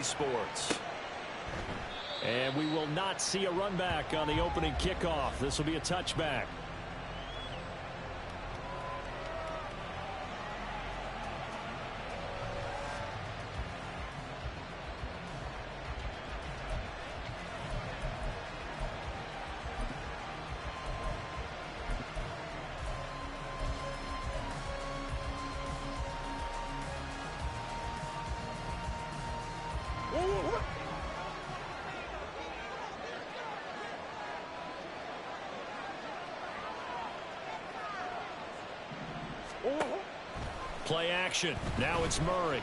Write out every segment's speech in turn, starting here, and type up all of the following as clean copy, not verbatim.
Sports. And we will not see a run back on the opening kickoff. This will be a touchback. Play action. Now it's Murray.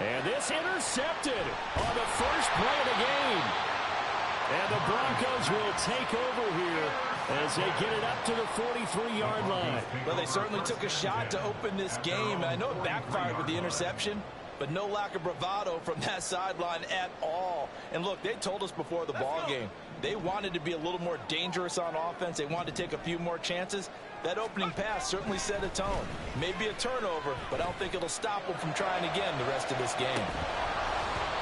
And this intercepted on the first play of the game. And the Broncos will take over here as they get it up to the 43-yard line. Well, they certainly took a shot to open this game. And I know it backfired with the interception, but no lack of bravado from that sideline at all. And look, they told us before the ball game, they wanted to be a little more dangerous on offense. They wanted to take a few more chances. That opening pass certainly set a tone. Maybe a turnover, but I don't think it'll stop them from trying again the rest of this game.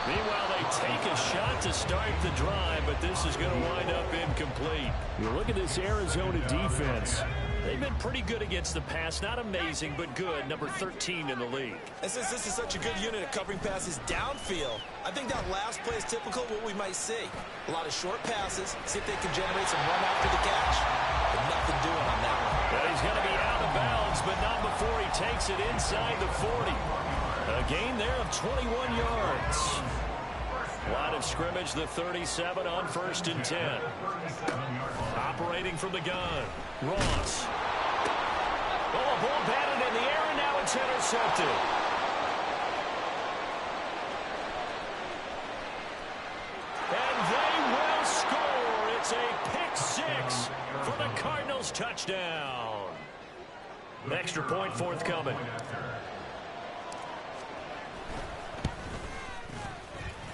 Meanwhile, they take a shot to start the drive, but this is going to wind up incomplete. You look at this Arizona defense. They've been pretty good against the pass. Not amazing, but good. Number 13 in the league. And since this is such a good unit at covering passes downfield, I think that last play is typical of what we might see. A lot of short passes, see if they can generate some run after the catch. But nothing doing on that one. Well, he's going to be out of bounds, but not before he takes it inside the 40. A gain there of 21 yards. Line of scrimmage, the 37 on 1st and 10. Operating from the gun, Ross. Oh, a ball batted in the air, and now it's intercepted. And they will score. It's a pick six for the Cardinals touchdown. Extra point forthcoming.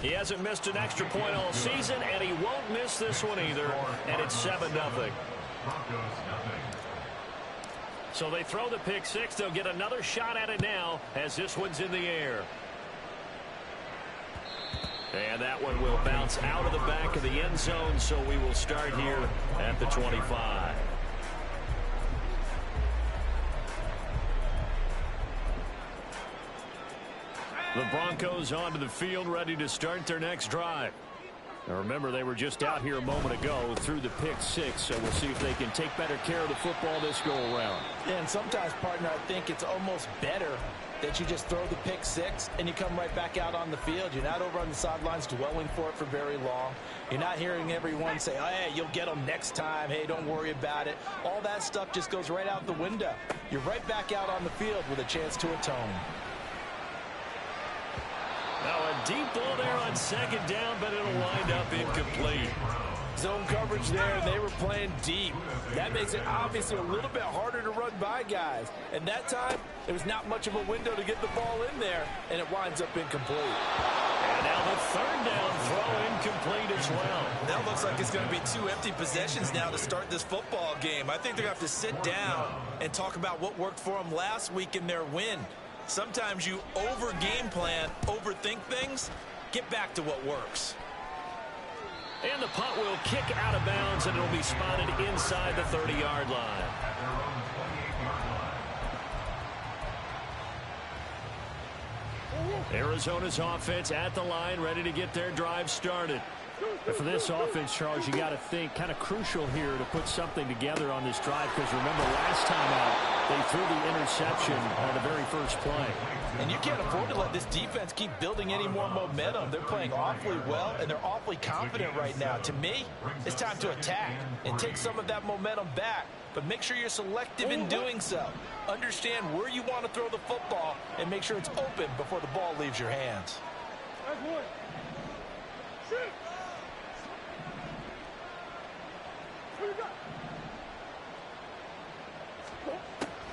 He hasn't missed an extra point all season, and he won't miss this one either, and it's 7-0. So they throw the pick six. They'll get another shot at it now as this one's in the air. And that one will bounce out of the back of the end zone, so we will start here at the 25. The Broncos onto the field, ready to start their next drive. Now remember, they were just out here a moment ago through the pick six, so we'll see if they can take better care of the football this go-around. And sometimes, partner, I think it's almost better that you just throw the pick six and you come right back out on the field. You're not over on the sidelines dwelling for it for very long. You're not hearing everyone say, oh, hey, you'll get them next time. Hey, don't worry about it. All that stuff just goes right out the window. You're right back out on the field with a chance to atone. Now a deep ball there on 2nd down, but it'll wind up incomplete. Zone coverage there, and they were playing deep. That makes it obviously a little bit harder to run by guys. And that time, there was not much of a window to get the ball in there, and it winds up incomplete. And now the 3rd down throw incomplete as well. That looks like it's going to be 2 empty possessions now to start this football game. I think they're going to have to sit down and talk about what worked for them last week in their win. Sometimes you over-game plan, overthink things, get back to what works. And the punt will kick out of bounds, and it'll be spotted inside the 30-yard line. Arizona's offense at the line, ready to get their drive started. But for this offense, Charles, you got to think kind of crucial here to put something together on this drive, because remember last time out, they threw the interception on the very first play. And you can't afford to let this defense keep building any more momentum. They're playing awfully well, and they're awfully confident right now. To me, it's time to attack and take some of that momentum back. But make sure you're selective in doing so. Understand where you want to throw the football and make sure it's open before the ball leaves your hands.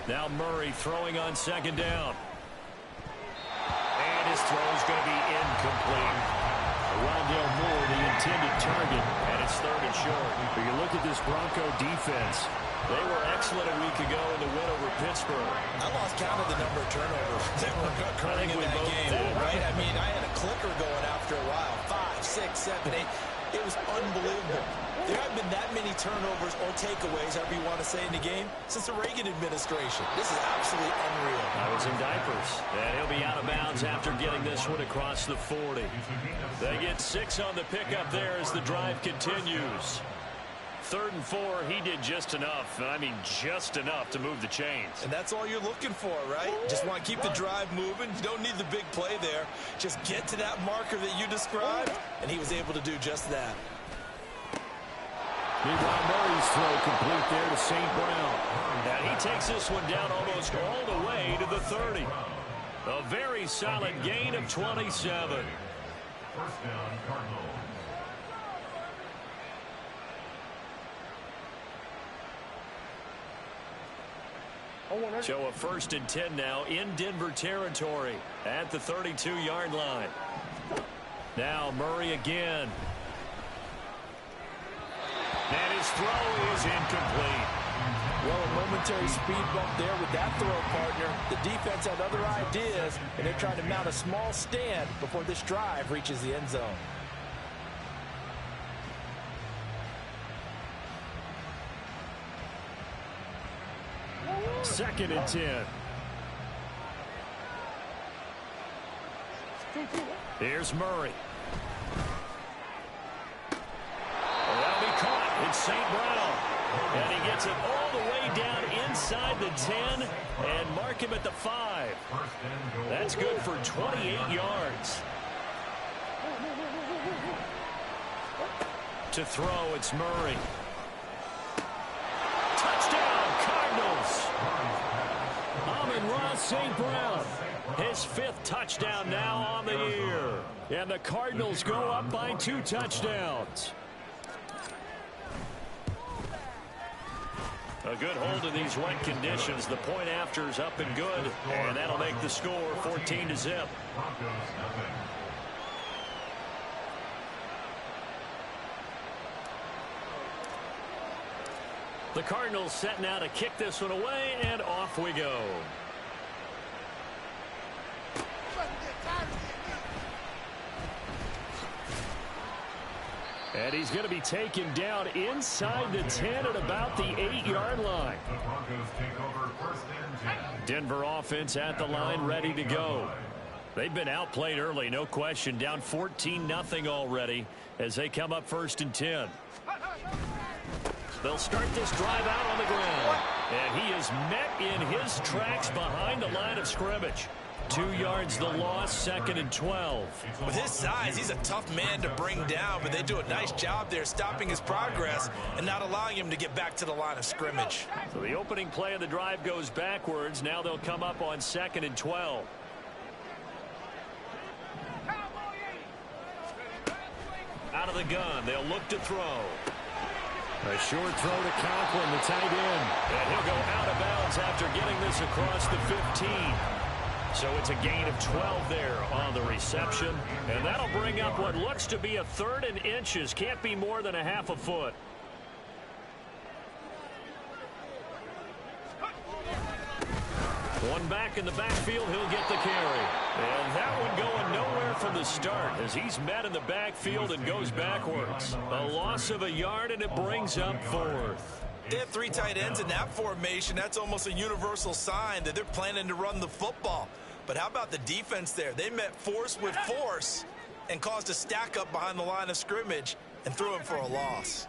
Now Murray throwing on 2nd down. And his throw is going to be incomplete. Rondale Moore, the intended target, and it's 3rd and short. But you look at this Bronco defense. They were excellent a week ago in the win over Pittsburgh. I lost count of the number of turnovers that were occurring in that game, right? I mean, I had a clicker going after a while. 5, 6, 7, 8. It was unbelievable. There haven't been that many turnovers or takeaways, however you want to say, in the game since the Reagan administration. This is absolutely unreal. I was in diapers. And he'll be out of bounds after getting this one across the 40. They get 6 on the pickup there as the drive continues. 3rd and 4, he did just enough, and I mean just enough to move the chains. And that's all you're looking for, right? Just want to keep the drive moving. You don't need the big play there. Just get to that marker that you described, and he was able to do just that. Meanwhile, Murray's throw complete there to St. Brown. And he takes this one down almost all the way to the 30. A very solid gain of 27. First down, Cardinals. So a 1st and 10 now in Denver territory at the 32-yard line. Now Murray again. And his throw is incomplete. Well, a momentary speed bump there with that throw, partner. The defense had other ideas, and they're trying to mount a small stand before this drive reaches the end zone. 2nd and 10. Here's Murray. That'll be caught. It's St. Brown. And he gets it all the way down inside the 10 and mark him at the 5. That's good for 28 yards. To throw, it's Murray. Touchdown, Cardinals. Amon-Ra St. Brown. His 5th touchdown now on the year. And the Cardinals go up by 2 touchdowns. A good hold in these wet conditions. The point after is up and good. And that'll make the score 14-0. The Cardinals set now to kick this one away, and off we go. And he's going to be taken down inside the 10 at about the 8-yard line. The Broncos take over 1st and 10. Denver offense at the line, ready to go. They've been outplayed early, no question. Down 14-0 already as they come up 1st and 10. They'll start this drive out on the ground. And he is met in his tracks behind the line of scrimmage. 2 yards the loss, 2nd and 12. With his size, he's a tough man to bring down, but they do a nice job there stopping his progress and not allowing him to get back to the line of scrimmage. So the opening play of the drive goes backwards. Now they'll come up on 2nd and 12. Out of the gun, they'll look to throw. A short throw to Conklin, the tight end. And he'll go out of bounds after getting this across the 15. So it's a gain of 12 there on the reception. And that'll bring up what looks to be a 3rd and inches. Can't be more than a half a foot. One back in the backfield, he'll get the carry. And that one going nowhere from the start as he's met in the backfield and goes backwards. A loss of a yard, and it brings up 4th. They have 3 tight ends in that formation. That's almost a universal sign that they're planning to run the football. But how about the defense there? They met force with force and caused a stack up behind the line of scrimmage and threw him for a loss.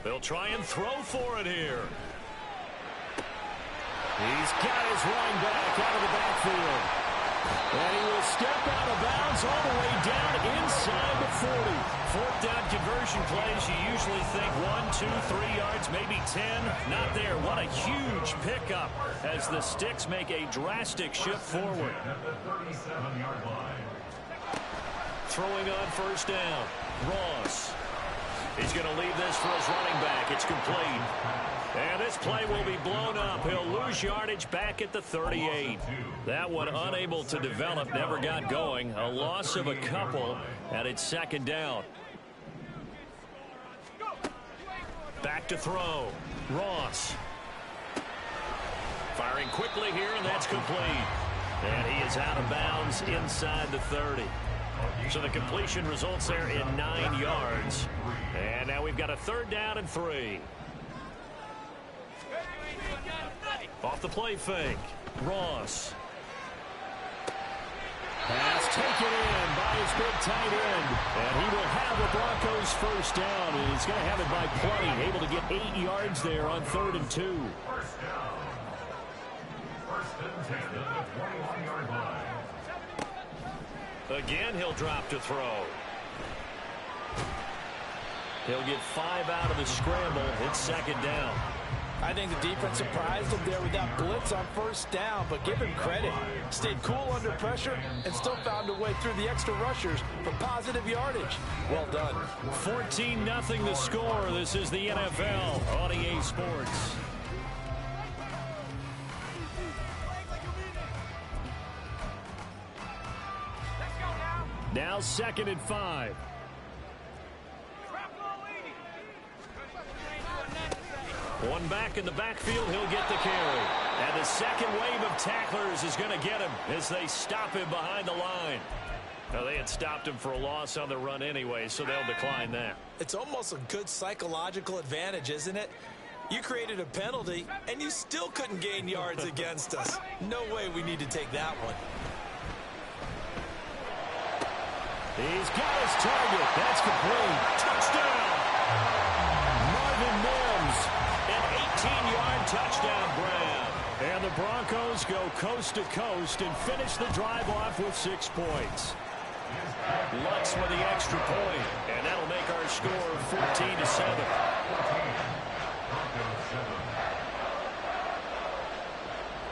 They'll try and throw for it here. He's got his running back out of the backfield. And he will step out of bounds all the way down inside the 40. 4th down conversion plays, you usually think 1, 2, 3 yards, maybe 10. Not there. What a huge pickup as the Sticks make a drastic shift forward. At the 37-yard line. Throwing on 1st down. Ross. He's going to leave this for his running back. It's complete. And this play will be blown up. He'll lose yardage back at the 38. That one unable to develop, never got going. A loss of a couple, and it's 2nd down. Back to throw. Ross. Firing quickly here, and that's complete. And he is out of bounds inside the 30. So the completion results there in 9 yards. And now we've got a 3rd down and 3. Off the play fake. Ross. Pass taken in by his big tight end. And he will have the Broncos 1st down. And he's going to have it by plenty. Able to get 8 yards there on 3rd and 2. First down. 1st and 10 at the 21-yard line. Again, he'll drop to throw. He'll get 5 out of the scramble. It's 2nd down. I think the defense surprised him there with that blitz on 1st down, but give him credit. Stayed cool under pressure and still found a way through the extra rushers for positive yardage. Well done. 14-0 the score. This is the NFL on EA Sports. Now 2nd and 5. One back in the backfield, he'll get the carry. And the second wave of tacklers is going to get him as they stop him behind the line. Now, they had stopped him for a loss on the run anyway, so they'll decline that. It's almost a good psychological advantage, isn't it? You created a penalty, and you still couldn't gain yards against us. No way we need to take that one. He's got his target. That's complete. Touchdown! Marvin Mims, an 18-yard touchdown grab. And the Broncos go coast to coast and finish the drive off with 6 points. Lutz with the extra point, and that'll make our score 14-7.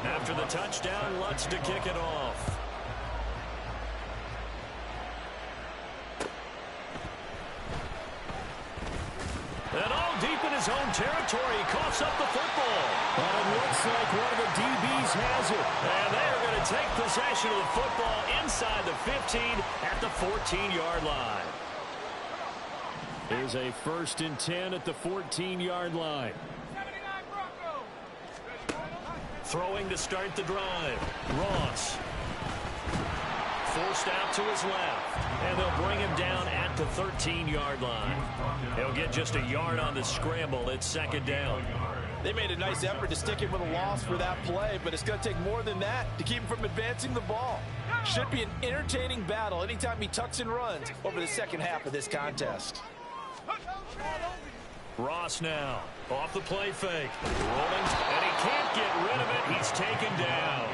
After the touchdown, Lutz to kick it off. And all deep in his own territory, he coughs up the football. But it looks like one of the DBs has it. And they are going to take possession of the football inside the 15 at the 14-yard line. Here's a 1st and 10 at the 14-yard line. Throwing to start the drive. Ross. Forced out to his left. And they'll bring him down at the 13-yard line. He'll get just a yard on the scramble. It's 2nd down. They made a nice effort to stick him with a loss for that play, but it's going to take more than that to keep him from advancing the ball. Should be an entertaining battle anytime he tucks and runs over the second half of this contest. Ross now off the play fake. Rolling, and he can't get rid of it. He's taken down.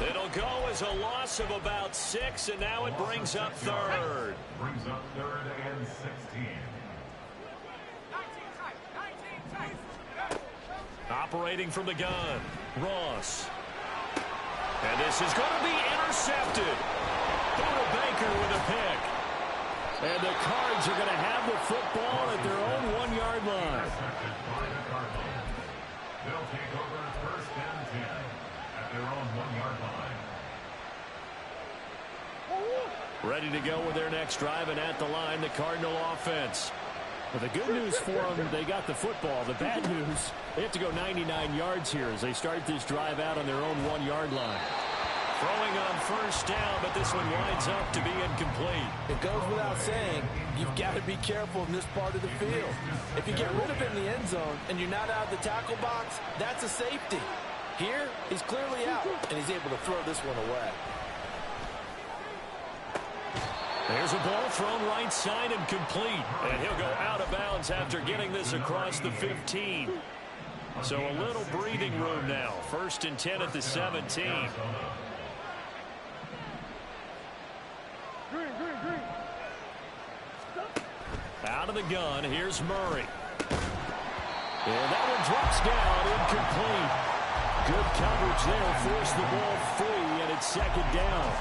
It'll go as a loss of about 6, and now it brings up 3rd. Brings up 3rd and 16. Operating from the gun, Ross. And this is going to be intercepted. Buda Baker with a pick. And the Cards are going to have the football at their own 1-yard line. Intercepted by the Cardinals. They'll take over 1st and 10 at their own 1-yard line. Ready to go with their next drive, and at the line, the Cardinal offense. Well, the good news for them, they got the football. The bad news, they have to go 99 yards here as they start this drive out on their own 1-yard line. Throwing on 1st down, but this one winds up to be incomplete. It goes without saying, you've got to be careful in this part of the field. If you get rid of it in the end zone and you're not out of the tackle box, that's a safety. Here, he's clearly out, and he's able to throw this one away. There's a ball thrown right side and complete. And he'll go out of bounds after getting this across the 15. So a little breathing room now. 1st and 10 at the 17. Out of the gun, here's Murray. And that one drops down, incomplete. Good coverage there, forced the ball free, and it's 2nd down.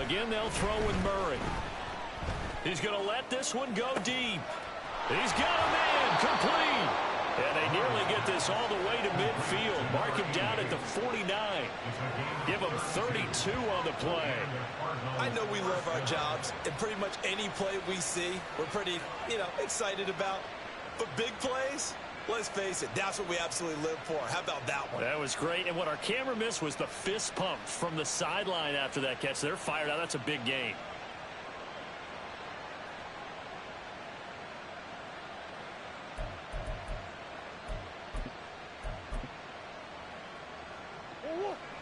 Again, they'll throw with Murray. He's going to let this one go deep. He's got a man complete. And they nearly get this all the way to midfield. Mark him down at the 49. Give him 32 on the play. I know we love our jobs, and pretty much any play we see, we're pretty, excited about. But big plays, let's face it, that's what we absolutely live for. How about that one? That was great. And what our camera missed was the fist pump from the sideline after that catch. They're fired out. That's a big game.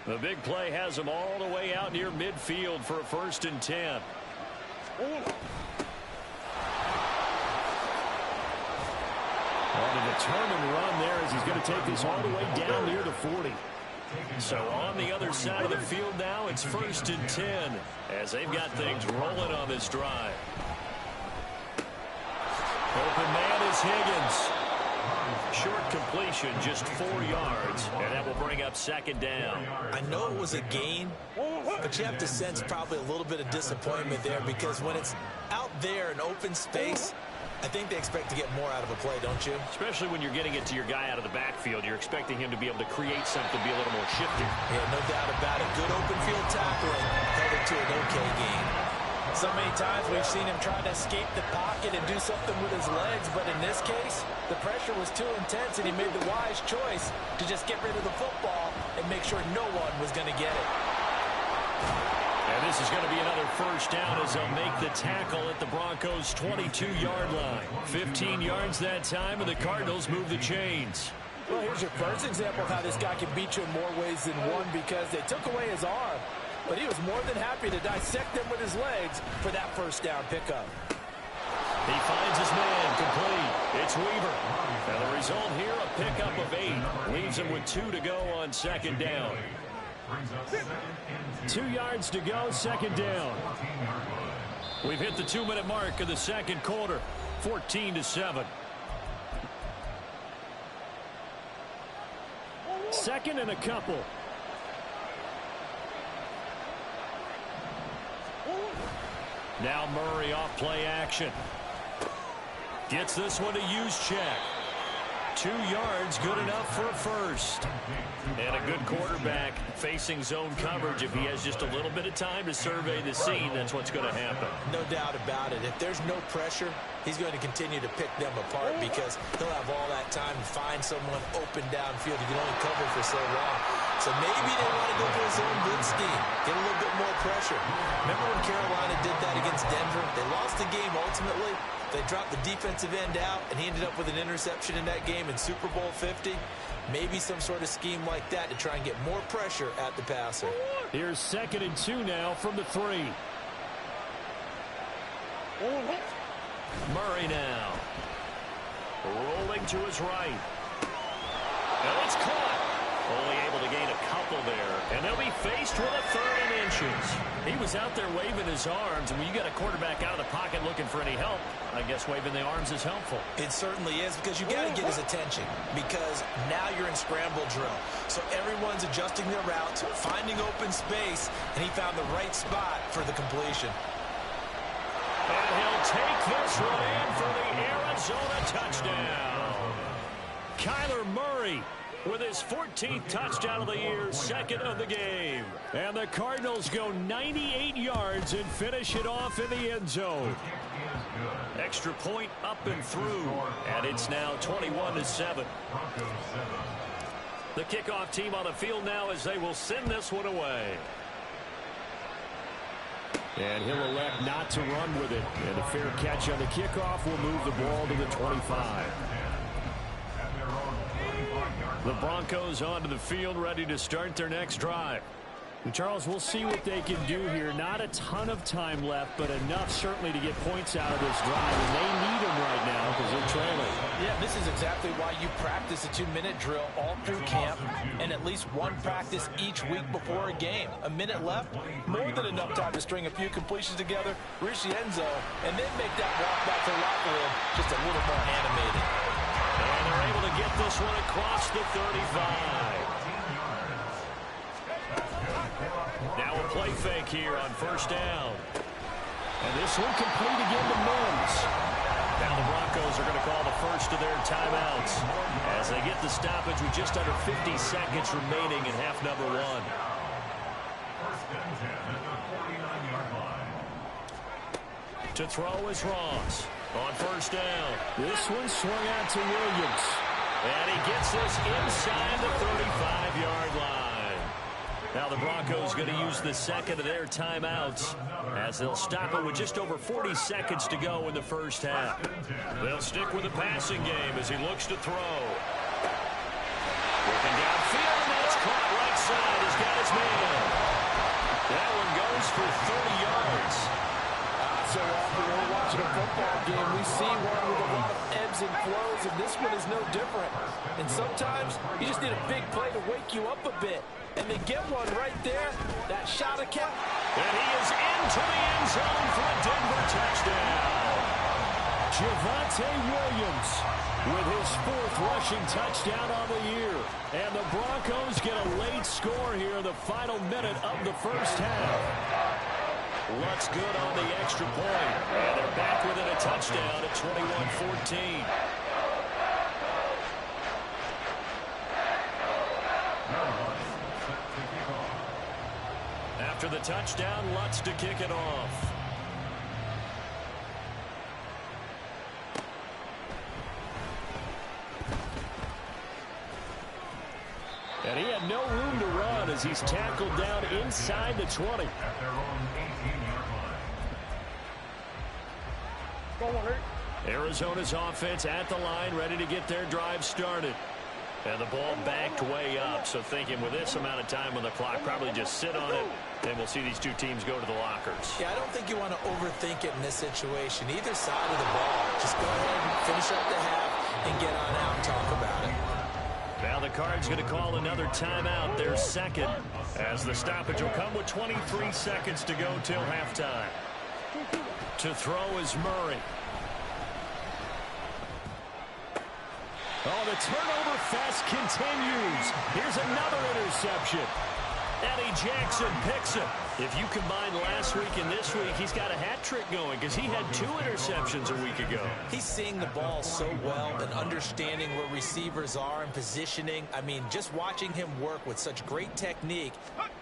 The big play has them all the way out near midfield for a 1st and 10. On a determined run there as he's going to take this all the way down near the 40. So on the other side of the field now, it's 1st and 10 as they've got things rolling on this drive. Open man is Higgins. Short completion, just 4 yards, and that will bring up 2nd down. I know it was a gain, but you have to sense probably a little bit of disappointment there because when it's out there in open space, I think they expect to get more out of a play, don't you? Especially when you're getting it to your guy out of the backfield. You're expecting him to be able to create something, be a little more shifty. Yeah, no doubt about it. Good open field tackling held it to an okay gain. So many times we've seen him try to escape the pocket and do something with his legs, but in this case, the pressure was too intense and he made the wise choice to just get rid of the football and make sure no one was going to get it. And this is going to be another 1st down as they'll make the tackle at the Broncos' 22-yard line. 15 yards that time, and the Cardinals move the chains. Well, here's your first example of how this guy can beat you in more ways than one because they took away his arm. But he was more than happy to dissect them with his legs for that 1st down pickup. He finds his man complete. It's Weaver. And the result here, a pickup of 8. Leaves him with 2 to go on 2nd down. 2 yards to go, 2nd down. We've hit the 2-minute mark of the 2nd quarter. 14-7. 2nd and a couple. Now Murray off play action. Gets this one to use check. 2 yards, good enough for a 1st. And a good quarterback facing zone coverage. If he has just a little bit of time to survey the scene, that's what's going to happen. No doubt about it. If there's no pressure, he's going to continue to pick them apart because he'll have all that time to find someone open downfield. He can only cover for so long. So maybe they want to go for his own blitz scheme, get a little bit more pressure. Remember when Carolina did that against Denver? They lost the game ultimately. They dropped the defensive end out, and he ended up with an interception in that game in Super Bowl 50. Maybe some sort of scheme like that to try and get more pressure at the passer. Here's 2nd and 2 now from the 3. Murray now. Rolling to his right. And it's caught. Only able to gain a couple there. And they'll be faced with a 3rd and inches. He was out there waving his arms. And when you got a quarterback out of the pocket looking for any help, I guess waving the arms is helpful. It certainly is because you got to get his attention because now you're in scramble drill. So everyone's adjusting their routes, finding open space, and he found the right spot for the completion. And he'll take this one in for the Arizona touchdown. Kyler Murray with his 14th touchdown of the year, 2nd of the game. And the Cardinals go 98 yards and finish it off in the end zone. Extra point up and through, and it's now 21-7. The kickoff team on the field now as they will send this one away. And he'll elect not to run with it. And a fair catch on the kickoff will move the ball to the 25. The Broncos onto the field, ready to start their next drive. And Charles, we'll see what they can do here. Not a ton of time left, but enough certainly to get points out of this drive. And they need them right now because they're trailing. Yeah, this is exactly why you practice a 2-minute drill all through camp and at least one practice each week before a game. A minute left, more than enough time to string a few completions together, reach the end zone, and then make that walk back to the locker room just a little more animated. And they're able to get this one across the 35. Now a play fake here on 1st down. And this one complete again to Mims. Now the Broncos are going to call the first of their timeouts as they get the stoppage with just under 50 seconds remaining in half number one. First and 10 at the 49-yard line. To throw is Ross on first down. This one swung out to Williams. And he gets this inside the 35-yard line. Now the Broncos going to use the second of their timeouts as they'll stop it with just over 40 seconds to go in the first half. They'll stick with the passing game as he looks to throw. Looking downfield, and that's caught right side. He's got his man. That one goes for 30 yards. So often when we're watching a football game, we see one with a lot of ebbs and flows, and this one is no different. And sometimes you just need a big play to wake you up a bit. And they get one right there. That shot account. And he is into the end zone for a Denver touchdown. Javonte Williams with his 4th rushing touchdown on the year. And the Broncos get a late score here in the final minute of the first half. Lutz good on the extra point. And they're back within a touchdown at 21-14. After the touchdown, Lutz to kick it off. And he had no room to run as he's tackled down inside the 20. At their own 18-yard line. Arizona's offense at the line, ready to get their drive started. And the ball backed way up, so thinking with this amount of time on the clock, probably just sit on it, and we'll see these two teams go to the lockers. Yeah, I don't think you want to overthink it in this situation. Either side of the ball. Just go ahead and finish up the half and get on out and talk about it. Now the Cards going to call another timeout, their second, as the stoppage will come with 23 seconds to go till halftime. To throw is Murray. Oh, the turnover fest continues. Here's another interception. Eddie Jackson picks it. If you combine last week and this week, he's got a hat trick going because he had 2 interceptions a week ago. He's seeing the ball so well and understanding where receivers are and positioning. I mean, just watching him work with such great technique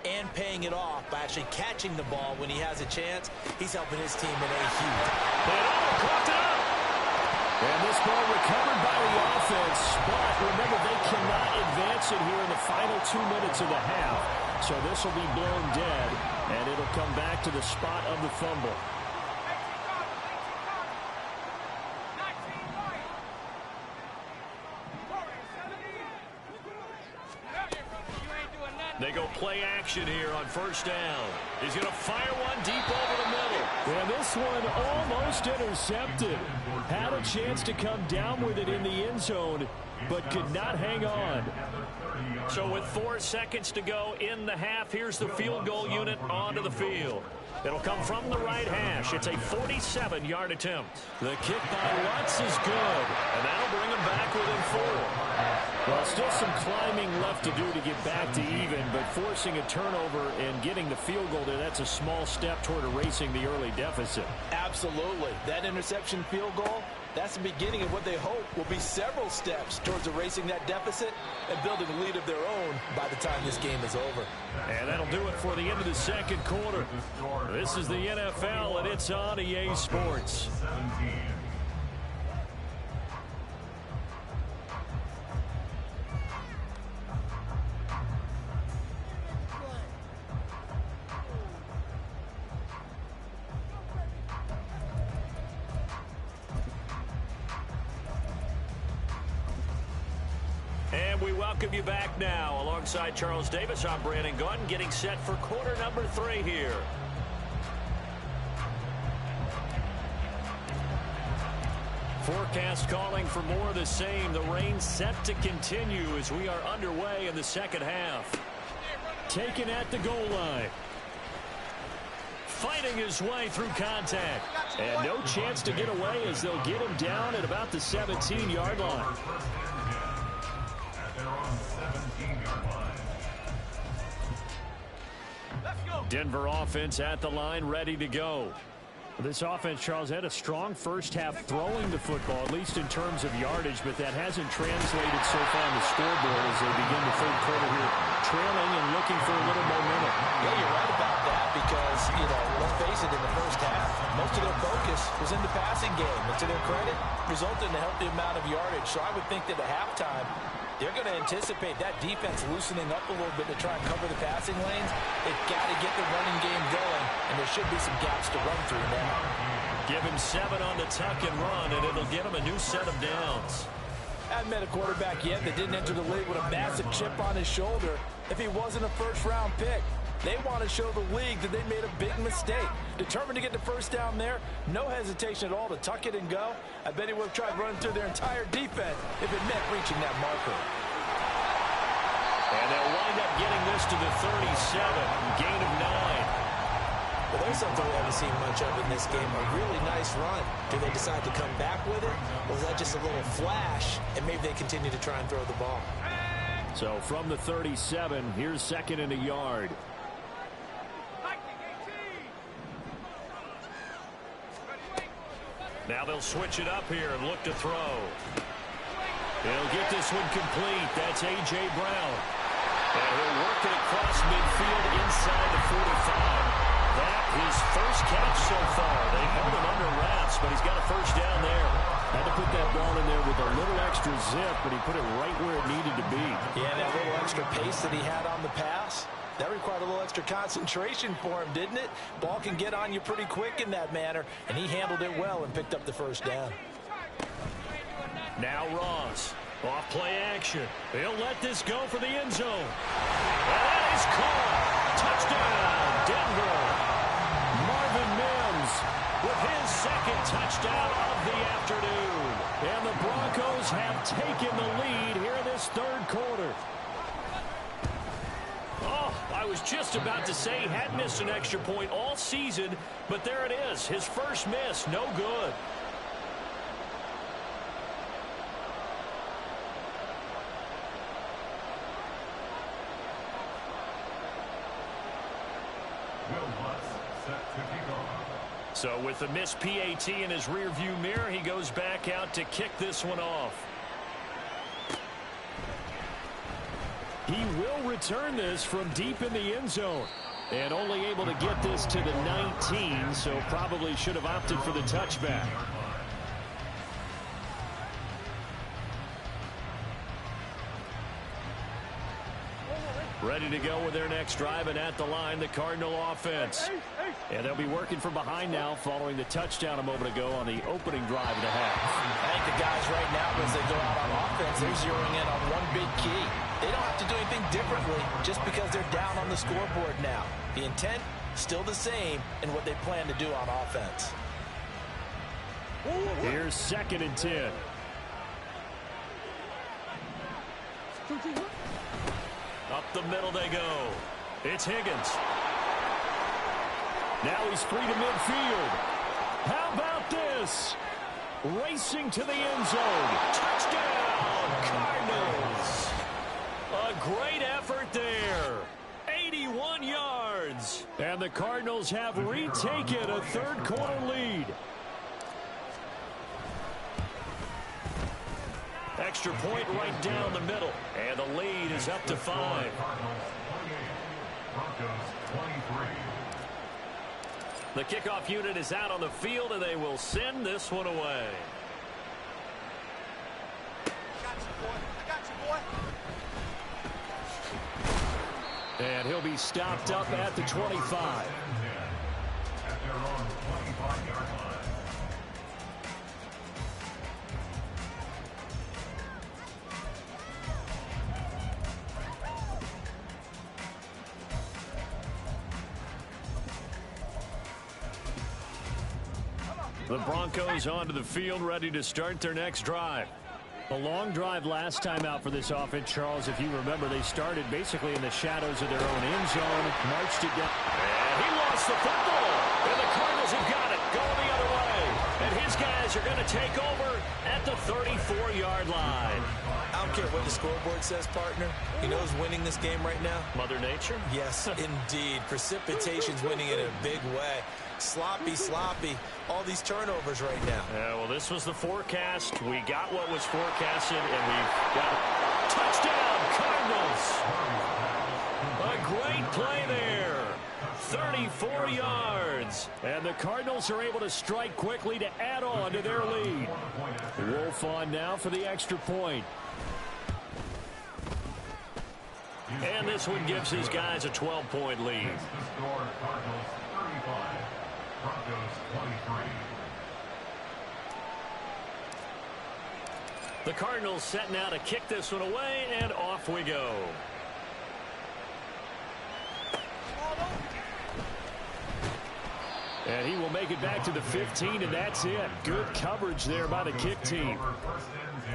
and paying it off by actually catching the ball when he has a chance, he's helping his team in a huge. And this ball recovered by the offense, but remember, they cannot advance it here in the final 2 minutes of the half. So this will be blown dead, and it'll come back to the spot of the fumble. They go play action here on first down. He's going to fire one deep over the middle. And this one almost intercepted. Had a chance to come down with it in the end zone, but could not hang on. So with 4 seconds to go in the half, here's the field goal unit onto the field. It'll come from the right hash. It's a 47-yard attempt. The kick by Lutz is good, and that'll bring him back within 4. Well, still some climbing left to do to get back to even, but forcing a turnover and getting the field goal there, that's a small step toward erasing the early deficit. Absolutely. That interception field goal, that's the beginning of what they hope will be several steps towards erasing that deficit and building a lead of their own by the time this game is over. And that'll do it for the end of the second quarter. This is the NFL, and it's on EA Sports. 17. And we welcome you back now. Alongside Charles Davis, I'm Brandon Gaudin, getting set for quarter number 3 here. Forecast calling for more of the same. The rain set to continue as we are underway in the second half. Taken at the goal line. Fighting his way through contact. And no chance to get away as they'll get him down at about the 17-yard line. Denver offense at the line, ready to go. This offense, Charles, had a strong first half throwing the football, at least in terms of yardage, but that hasn't translated so far on the scoreboard as they begin the third quarter here, trailing and looking for a little momentum. Yeah, you're right about that because, let's face it, in the first half, most of their focus was in the passing game. And to their credit, resulted in a healthy amount of yardage. So I would think that at halftime, they're going to anticipate that defense loosening up a little bit to try and cover the passing lanes. They've got to get the running game going, and there should be some gaps to run through now. Give him 7 on the tuck and run, and it'll get him a new set of downs. I haven't met a quarterback yet that didn't enter the league with a massive chip on his shoulder if he wasn't a first-round pick. They want to show the league that they made a big mistake. Determined to get the first down there, no hesitation at all to tuck it and go. I bet he would have tried running through their entire defense if it meant reaching that marker. And they'll wind up getting this to the 37, gain of 9. Well, there's something we haven't seen much of in this game, a really nice run. Do they decide to come back with it, or is that just a little flash, and maybe they continue to try and throw the ball? So from the 37, here's 2nd and a yard. Now they'll switch it up here and look to throw. He'll get this one complete. That's A.J. Brown. And he'll work it across midfield inside the 45. That his first catch so far. They held him under wraps, but he's got a first down there. Had to put that ball in there with a little extra zip, but he put it right where it needed to be. Yeah, that little extra pace that he had on the pass, that required a little extra concentration for him, didn't it? Ball can get on you pretty quick in that manner, and he handled it well and picked up the first down. Now Ross, off play action. He'll let this go for the end zone. And that is caught. Touchdown, Denver. Marvin Mims with his 2nd touchdown of the afternoon. And the Broncos have taken the lead here in this 3rd quarter. Oh, I was just about to say he had missed an extra point all season, but there it is. His first miss, no good. So with the missed PAT in his rearview mirror, he goes back out to kick this one off. He will return this from deep in the end zone. And only able to get this to the 19, so probably should have opted for the touchback. Ready to go with their next drive, and at the line, the Cardinal offense. And they'll be working from behind now following the touchdown a moment ago on the opening drive of the half. I think the guys right now, as they go out on offense, they're zeroing in on one big key. They don't have to do anything differently just because they're down on the scoreboard now. The intent, still the same in what they plan to do on offense. Here's 2nd and 10. Up the middle they go. It's Higgins. Now he's free to midfield. How about this? Racing to the end zone. Touchdown, Cardinals. A great effort there. 81 yards. And the Cardinals have retaken a 3rd quarter lead. Extra point right down the middle. And the lead is up to 5. The kickoff unit is out on the field, and they will send this one away. And he'll be stopped up at the 25. At their own 25-yard line. The Broncos onto the field, ready to start their next drive. A long drive last time out for this offense, Charles. If you remember, they started basically in the shadows of their own end zone, marched it down. And he lost the football. And the Cardinals have got it, going the other way. And his these guys are going to take over at the 34-yard line. I don't care what the scoreboard says, partner. You know who's winning this game right now? Mother Nature? Yes, indeed. Precipitation's winning it in a big way. Sloppy, all these turnovers right now. Yeah, well, this was the forecast. We got what was forecasted, and we've got a touchdown, Cardinals. A great play there. 34 yards. And the Cardinals are able to strike quickly to add on to their lead. Wolf on now for the extra point. And this one gives his guys a 12-point lead. Cardinals 35, Broncos 23. The Cardinals set now to kick this one away, and off we go. And he will make it back to the 15, and that's it. Good coverage there by the kick team. First and 10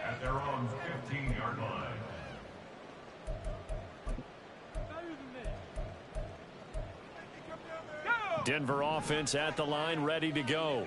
at their own 15-yard line. Denver offense at the line, ready to go.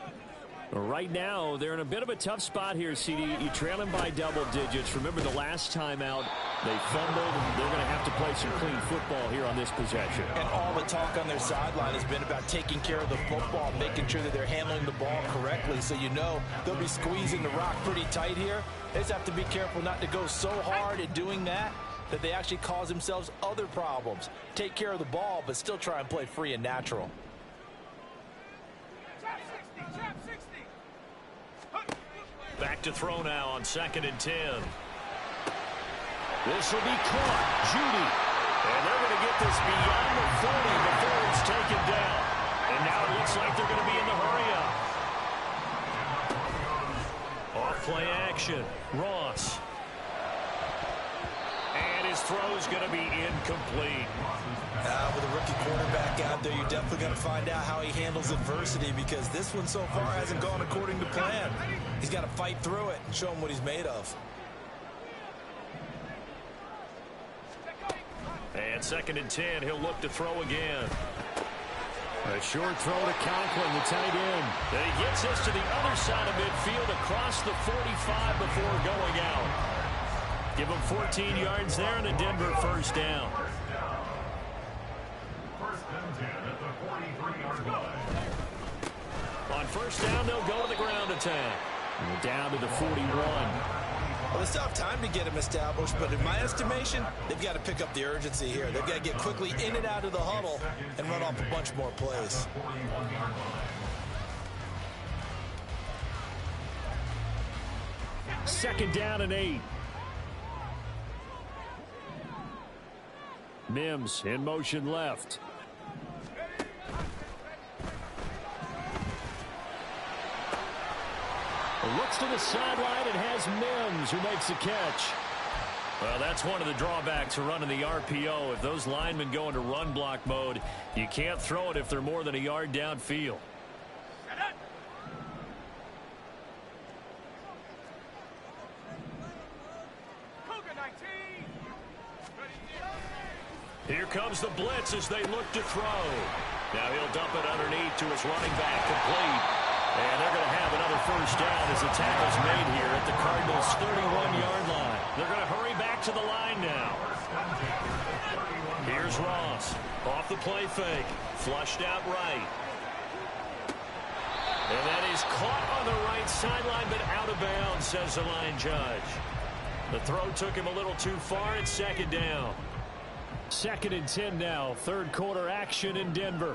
Right now, they're in a bit of a tough spot here, CD. You trail them by double digits. Remember the last time out, they fumbled. They're going to have to play some clean football here on this possession. And all the talk on their sideline has been about taking care of the football, making sure that they're handling the ball correctly. So you know they'll be squeezing the rock pretty tight here. They just have to be careful not to go so hard at doing that they actually cause themselves other problems. Take care of the ball, but still try and play free and natural. Back to throw now on 2nd and 10. This will be caught. Judy. And they're going to get this beyond the 40 before it's taken down. And now it looks like they're going to be in the hurry up. Off play action. Ross. And his throw's going to be incomplete. With a rookie quarterback out there, you're definitely going to find out how he handles adversity, because this one so far hasn't gone according to plan. He's got to fight through it and show him what he's made of. And 2nd and 10, he'll look to throw again. A short throw to Conklin, the tight end. Then he gets this to the other side of midfield across the 45 before going out. Give him 14 yards there and a Denver first down. First and 10 at the 43-yard line. On first down, they'll go to the ground attack. And we're down to the 41. Well, it's tough time to get him established, but in my estimation, they've got to pick up the urgency here. They've got to get quickly in and out of the huddle and run off a bunch more plays. 41-yard line. 2nd down and 8. Mims in motion left. Looks to the sideline and has Mims, who makes a catch. Well, that's one of the drawbacks of running the RPO. If those linemen go into run block mode, you can't throw it if they're more than a yard downfield. Here comes the blitz as they look to throw. Now he'll dump it underneath to his running back, complete. And they're going to have another first down as the tackle's made here at the Cardinals' 31-yard line. They're going to hurry back to the line now. Here's Ross. Off the play fake. Flushed out right. And that is caught on the right sideline, but out of bounds, says the line judge. The throw took him a little too far. It's 2nd down. 2nd and 10 now. 3rd quarter action in Denver.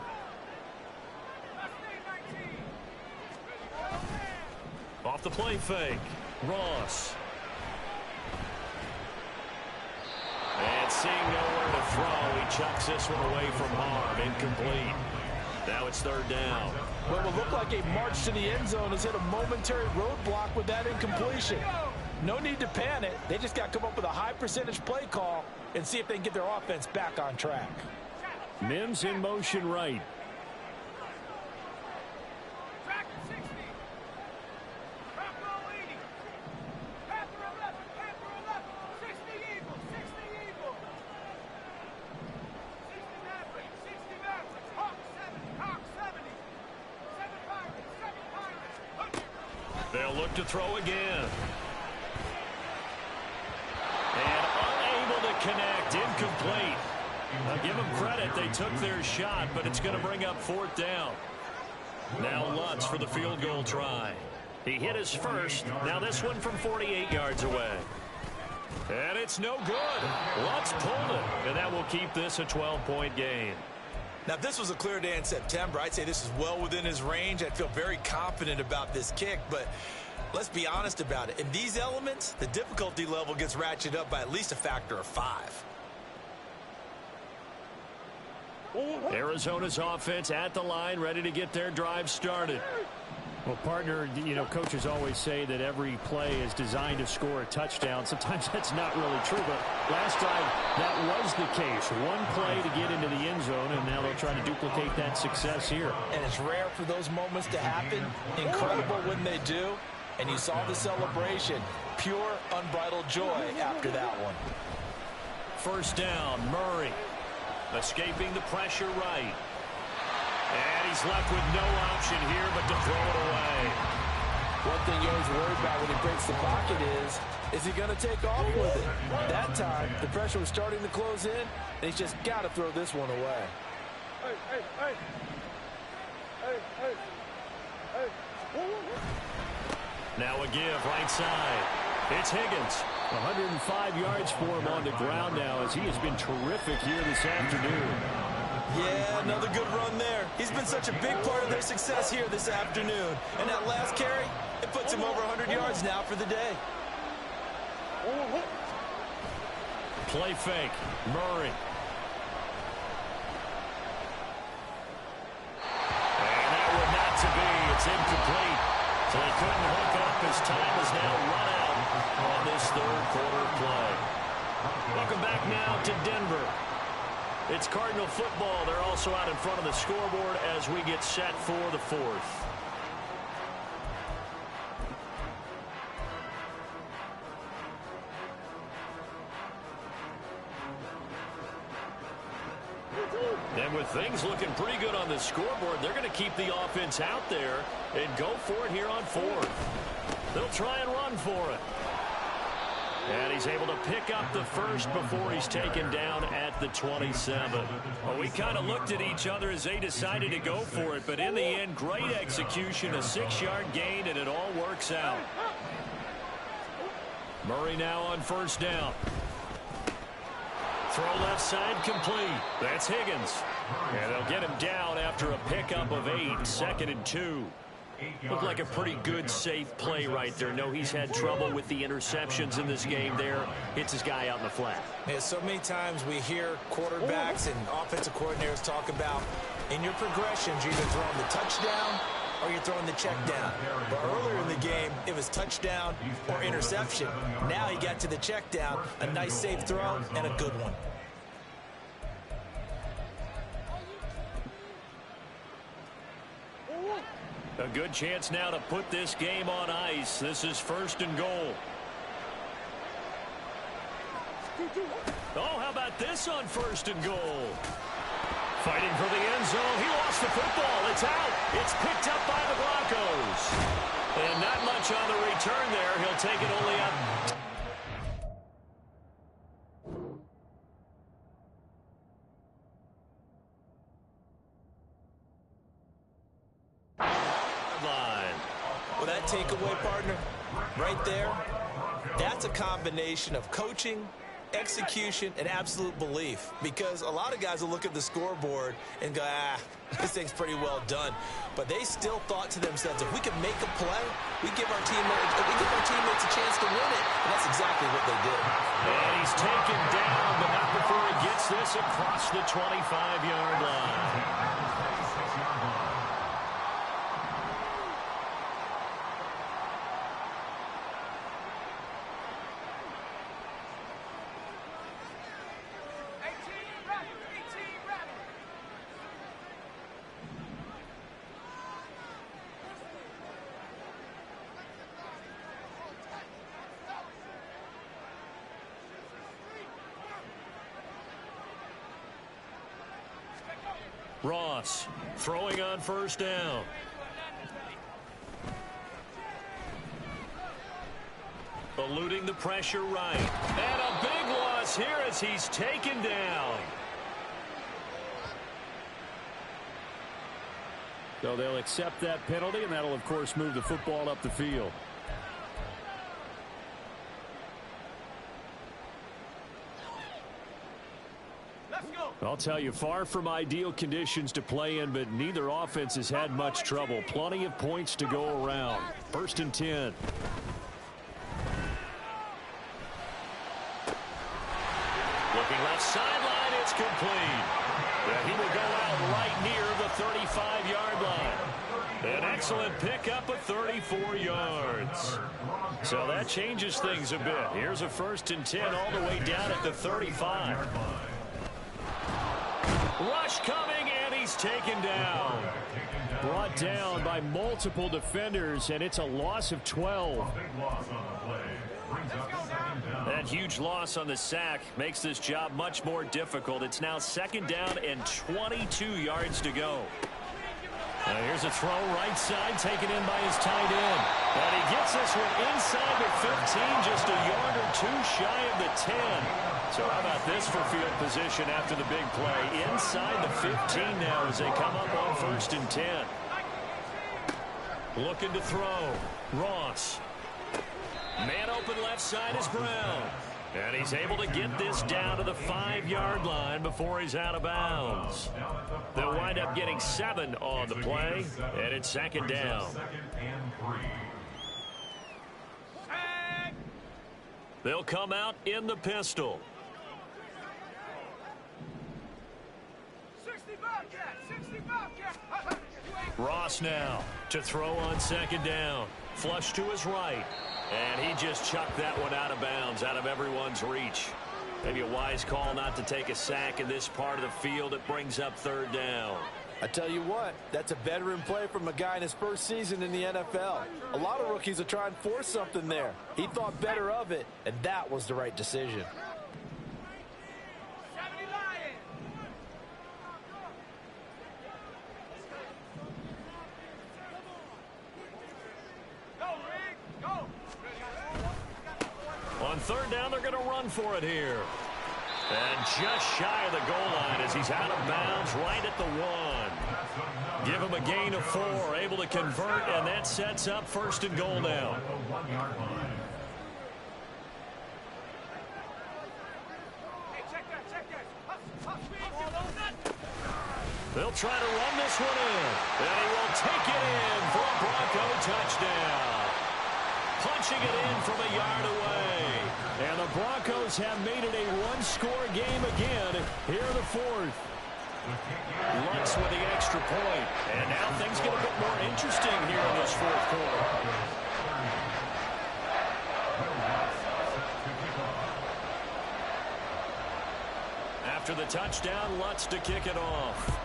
Off the play fake. Ross. And seeing nowhere to throw, he chucks this one away from harm. Incomplete. Now it's 3rd down. What will look like a march to the end zone has hit a momentary roadblock with that incompletion. No need to panic. They just got to come up with a high percentage play call and see if they can get their offense back on track. Mims in motion right. They'll look to throw again. And unable to connect. Incomplete. Now give them credit. They took their shot, but it's going to bring up 4th down. Now Lutz for the field goal try. He hit his first. Now this one from 48 yards away. And it's no good. Lutz pulled it, and that will keep this a 12-point game. Now, if this was a clear day in September, I'd say this is well within his range. I'd feel very confident about this kick, but let's be honest about it. In these elements, the difficulty level gets ratcheted up by at least a factor of 5. Arizona's offense at the line, ready to get their drive started. Well, partner, you know, coaches always say that every play is designed to score a touchdown. Sometimes that's not really true, but last drive, that was the case. One play to get into the end zone, and now they'll try to duplicate that success here. And it's rare for those moments to happen. Incredible when they do. And you saw the celebration. Pure, unbridled joy after that one. 1st down, Murray. Escaping the pressure right. And he's left with no option here but to throw it away. One thing you're always worried about when he breaks the pocket is he going to take off with it? That time, the pressure was starting to close in, and he's just got to throw this one away. Now a give right side. It's Higgins. 105 yards for him on the ground now as he has been terrific here this afternoon. Yeah, another good run there. He's been such a big part of their success here this afternoon. And that last carry, it puts him over 100 yards now for the day. Play fake. Murray. And that would not to be. It's incomplete. So he couldn't hook up. His time is now run out on this 3rd quarter play. Welcome back now to Denver. It's Cardinal football. They're also out in front of the scoreboard as we get set for the 4th. And with things looking pretty good on the scoreboard, they're going to keep the offense out there and go for it here on 4th. They'll try and run for it. And he's able to pick up the first before he's taken down at the 27. Well, we kind of looked at each other as they decided to go for it, but in the end, great execution, a 6-yard gain, and it all works out. Murray now on 1st down. Throw left side complete. That's Higgins. And they'll get him down after a pickup of 8, 2nd and 2. Looked like a pretty good, safe play right there. No, he's had trouble with the interceptions in this game there. Hits his guy out in the flat. Yeah, so many times we hear quarterbacks and offensive coordinators talk about in your progressions, you're either throwing the touchdown or you're throwing the check down. But earlier in the game, it was touchdown or interception. Now he got to the check down, a nice safe throw, and a good one. A good chance now to put this game on ice. This is 1st and goal. Oh, how about this on 1st and goal? Fighting for the end zone. He lost the football. It's out. It's picked up by the Broncos. And not much on the return there. He'll take it only up. Well, that takeaway, partner, right there, that's a combination of coaching, execution, and absolute belief. Because a lot of guys will look at the scoreboard and go, this thing's pretty well done. But they still thought to themselves, if we can make a play, we give our teammates a chance to win it. And that's exactly what they did. And he's taken down, but not before he gets this across the 25-yard line. Ross throwing on 1st down. Eluding the pressure right. And a big loss here as he's taken down. So they'll accept that penalty, and that'll, of course, move the football up the field. I'll tell you, far from ideal conditions to play in, but neither offense has had much trouble. Plenty of points to go around. 1st and 10. Looking left sideline, it's complete. Yeah, he will go out right near the 35-yard line. An excellent pickup of 34 yards. So that changes things a bit. Here's a 1st and 10 all the way down at the 35. Rush coming, and he's taken down. Brought down by multiple defenders, and it's a loss of 12. That huge loss on the sack makes this job much more difficult. It's now 2nd down and 22 yards to go. Here's a throw right side taken in by his tight end. And he gets this one inside the 15, just a yard or two shy of the 10. So how about this for field position after the big play? Inside the 15 now as they come up on 1st and 10. Looking to throw. Ross. Man open left side is Brown. And he's able to get this down to the 5-yard line before he's out of bounds. They'll wind up getting 7 on the play, and it's 2nd down. They'll come out in the pistol. Ross now to throw on 2nd down. Flush to his right. And he just chucked that one out of bounds, out of everyone's reach. Maybe a wise call not to take a sack in this part of the field. It brings up 3rd down. I tell you what, that's a veteran play from a guy in his 1st season in the NFL. A lot of rookies will try and force something there. He thought better of it, and that was the right decision. On 3rd down, they're going to run for it here. And just shy of the goal line as he's out of bounds right at the 1. Give him a gain of 4, able to convert, and that sets up 1st and goal now. They'll try to run this one in. And he will take it in for a Bronco touchdown. Punching it in from a yard away. And the Broncos have made it a one-score game again here in the 4th. Lutz with the extra point. And now things get a bit more interesting here in this 4th quarter. After the touchdown, Lutz to kick it off.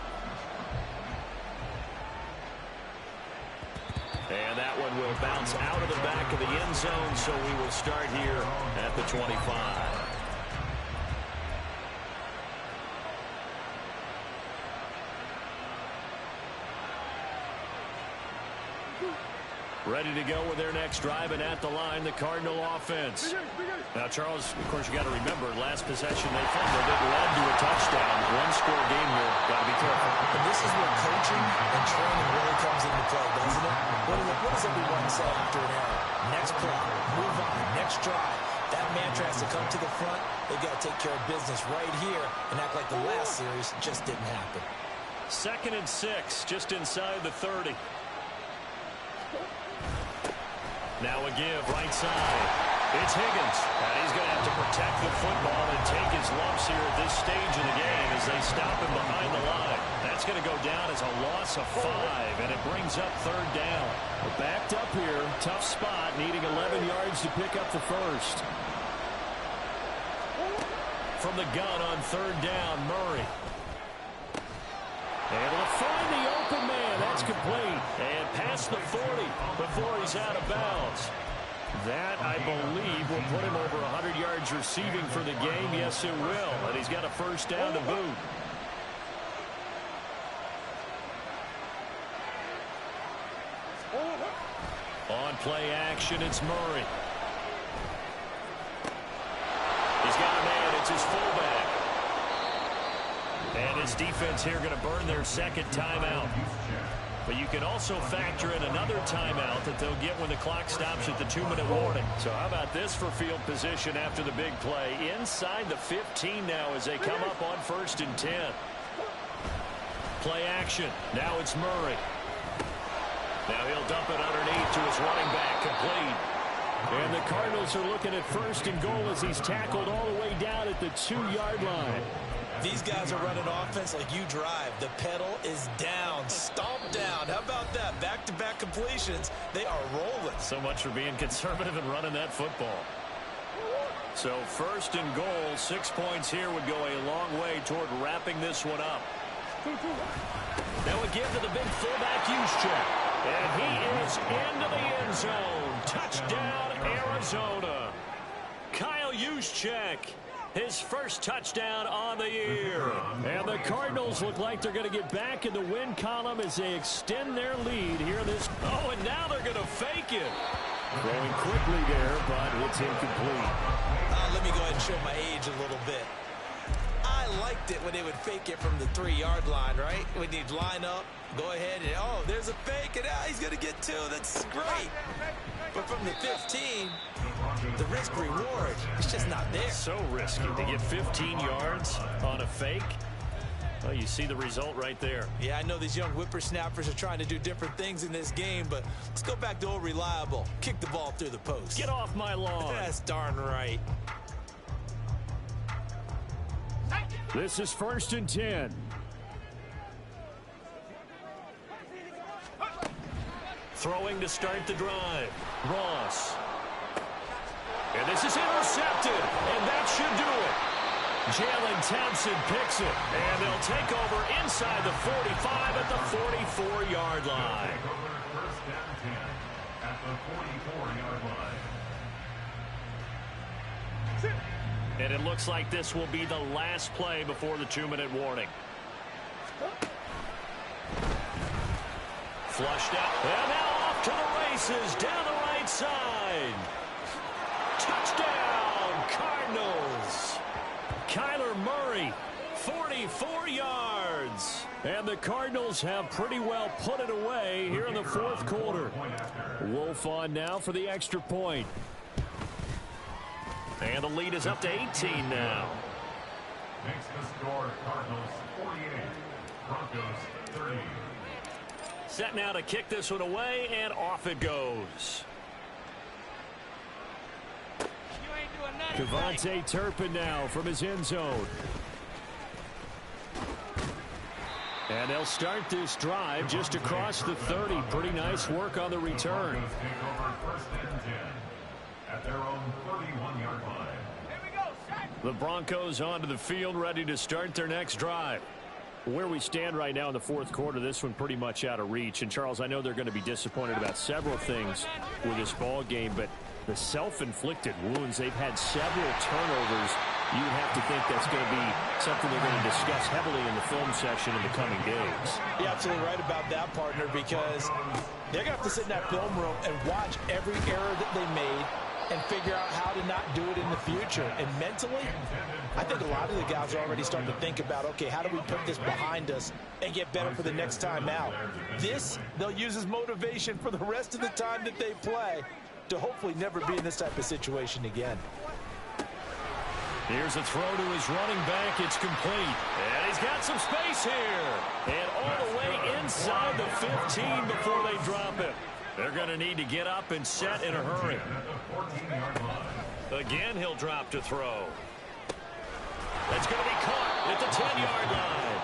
And that one will bounce out of the back of the end zone, so we will start here at the 25. Ready to go with their next drive, and at the line, the Cardinal offense. Now, Charles, of course, you got to remember, last possession they fumbled. It led to a touchdown. One-score game here. Got to be careful. And this is where coaching and training really comes into play, doesn't it? What does everyone say after an error? Next play, move on, next drive. That mantra has to come to the front. They've got to take care of business right here and act like the last series just didn't happen. 2nd and 6, just inside the 30. Now a give, right side. It's Higgins. And he's going to have to protect the football and take his lumps here at this stage of the game as they stop him behind the line. That's going to go down as a loss of 5, and it brings up 3rd down. We're backed up here. Tough spot, needing 11 yards to pick up the 1st. From the gun on 3rd down, Murray. Able to find the open man. That's complete. And past the 40 before he's out of bounds. That, I believe, will put him over 100 yards receiving for the game. Yes, it will. And he's got a 1st down to boot. On play action, it's Murray. It's his fullback. And his defense here going to burn their second timeout. But you can also factor in another timeout that they'll get when the clock stops at the 2-minute warning. So how about this for field position after the big play? Inside the 15 now as they come up on 1st and 10. Play action. Now it's Murray. Now he'll dump it underneath to his running back, complete. And the Cardinals are looking at 1st and goal as he's tackled all the way down at the 2-yard line. These guys are running offense like you drive. The pedal is down, stomp down. How about that? Back-to-back completions. They are rolling. So much for being conservative and running that football. So 1st and goal, 6 points here would go a long way toward wrapping this one up. Now again to the big fullback Juszczyk. And he is into the end zone. Touchdown, Arizona. Kyle Juszczyk. His first touchdown on the year. And the Cardinals look like they're going to get back in the win column as they extend their lead here in this. Oh, and now they're going to fake it. Throwing quickly there, but it's incomplete. Let me go ahead and show my age a little bit. I liked it when they would fake it from the 3-yard line, right? When you'd line up, go ahead and, oh, there's a fake, and he's going to get 2. That's great. But from the 15, the risk-reward, it's just not there. So risky to get 15 yards on a fake. Well, you see the result right there. Yeah, I know these young whippersnappers are trying to do different things in this game, but let's go back to old reliable. Kick the ball through the post. Get off my lawn. That's darn right. This is 1st and 10. Throwing to start the drive. Ross. And this is intercepted. And that should do it. Jalen Thompson picks it. And they'll take over inside the 45 at the 44-yard line. Take over 1st and 10 at the 44-yard line. And it looks like this will be the last play before the 2-minute warning. Flushed out. And now off to the races down the right side. Touchdown, Cardinals. Kyler Murray, 44 yards. And the Cardinals have pretty well put it away here in the 4th quarter. Wolf on now for the extra point. And the lead is up to 18 now. Makes the score Cardinals 48, Broncos 30. Set now to kick this one away, and off it goes. Devontae Turpin now from his end zone. And they'll start this drive just across the 30. Pretty nice work on the return. Broncos take over 1st and 10 at their own 31-yard line. The Broncos onto the field, ready to start their next drive. Where we stand right now in the 4th quarter, this one pretty much out of reach. And, Charles, I know they're going to be disappointed about several things with this ball game, but the self-inflicted wounds, they've had several turnovers. You'd have to think that's going to be something they're going to discuss heavily in the film session in the coming days. You're absolutely right about that, partner, because they're going to have to sit in that film room and watch every error that they made and figure out how to not do it in the future. And mentally, I think a lot of the guys are already starting to think about, okay, how do we put this behind us and get better for the next time out? This, they'll use as motivation for the rest of the time that they play to hopefully never be in this type of situation again. Here's a throw to his running back. It's complete. And he's got some space here. And all the way inside the 15 before they drop it. They're going to need to get up and set in a hurry. Again, he'll drop to throw. That's going to be caught at the 10-yard line.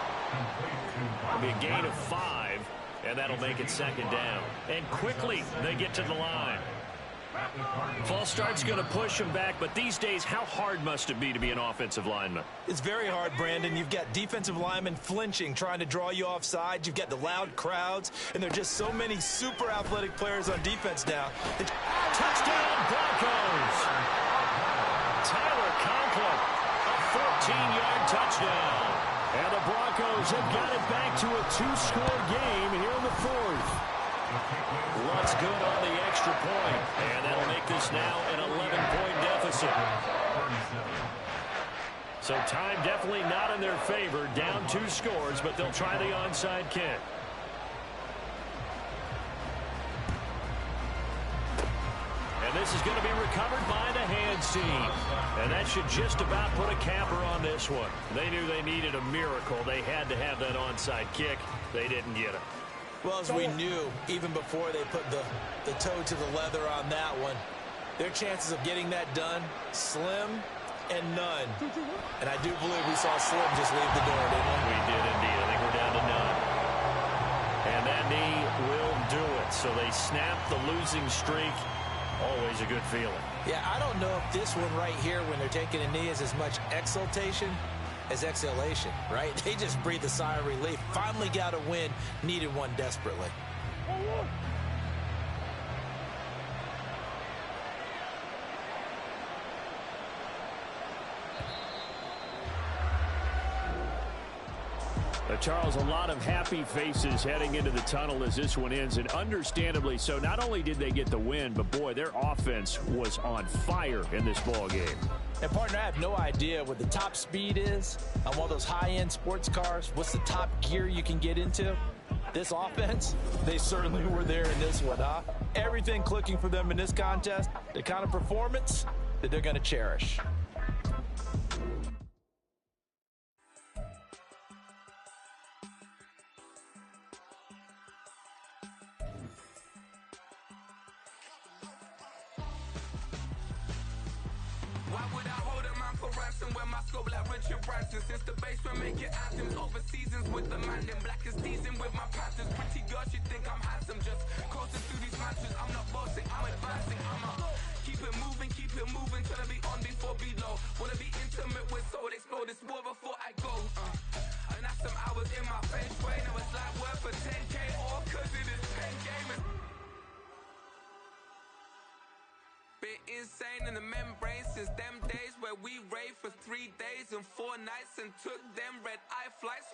It'll be a gain of 5, and that'll make it 2nd down. And quickly, they get to the line. False start's going to push him back, but these days, how hard must it be to be an offensive lineman? It's very hard, Brandon. You've got defensive linemen flinching, trying to draw you off sides. You've got the loud crowds, and there are just so many super athletic players on defense now. Touchdown, Broncos! Tyler Conklin, a 14-yard touchdown. And the Broncos have got it back to a 2-score game here in the 4th. What's good on the extra point, and that'll make this now an 11-point deficit. So time definitely not in their favor. Down 2 scores, but they'll try the onside kick. And this is going to be recovered by the hands team. And that should just about put a capper on this one. They knew they needed a miracle. They had to have that onside kick. They didn't get it. Well, as we knew, even before they put the toe to the leather on that one, their chances of getting that done, slim and none. And I do believe we saw Slim just leave the door, didn't we? We did indeed. I think we're down to none. And that knee will do it. So they snap the losing streak. Always a good feeling. Yeah, I don't know if this one right here, when they're taking a knee, is as much exultation as exhalation, right? They just breathe a sigh of relief. Finally got a win. Needed one desperately. Charles, a lot of happy faces heading into the tunnel as this one ends, and understandably so. Not only did they get the win, but boy, their offense was on fire in this ball game. And partner, I have no idea what the top speed is on one of those high-end sports cars. What's the top gear you can get into? This offense, they certainly were there in this one, huh? Everything clicking for them in this contest, the kind of performance that they're going to cherish. Since the basement making anthems over seasons with the man in black is seasoned with my patterns. Pretty girls, you think I'm handsome, just coasting through these matches. I'm not bossing, I'm advancing. Keep it moving, trying to be on before below. Wanna be intimate with soul, explore this war before I go. And that's some hours in my feng shui. Now it's like work for 10K, all cause it is pen gaming. Been insane in the membrane since them days where we raved for 3 days and 4 nights and took them red-eye flights.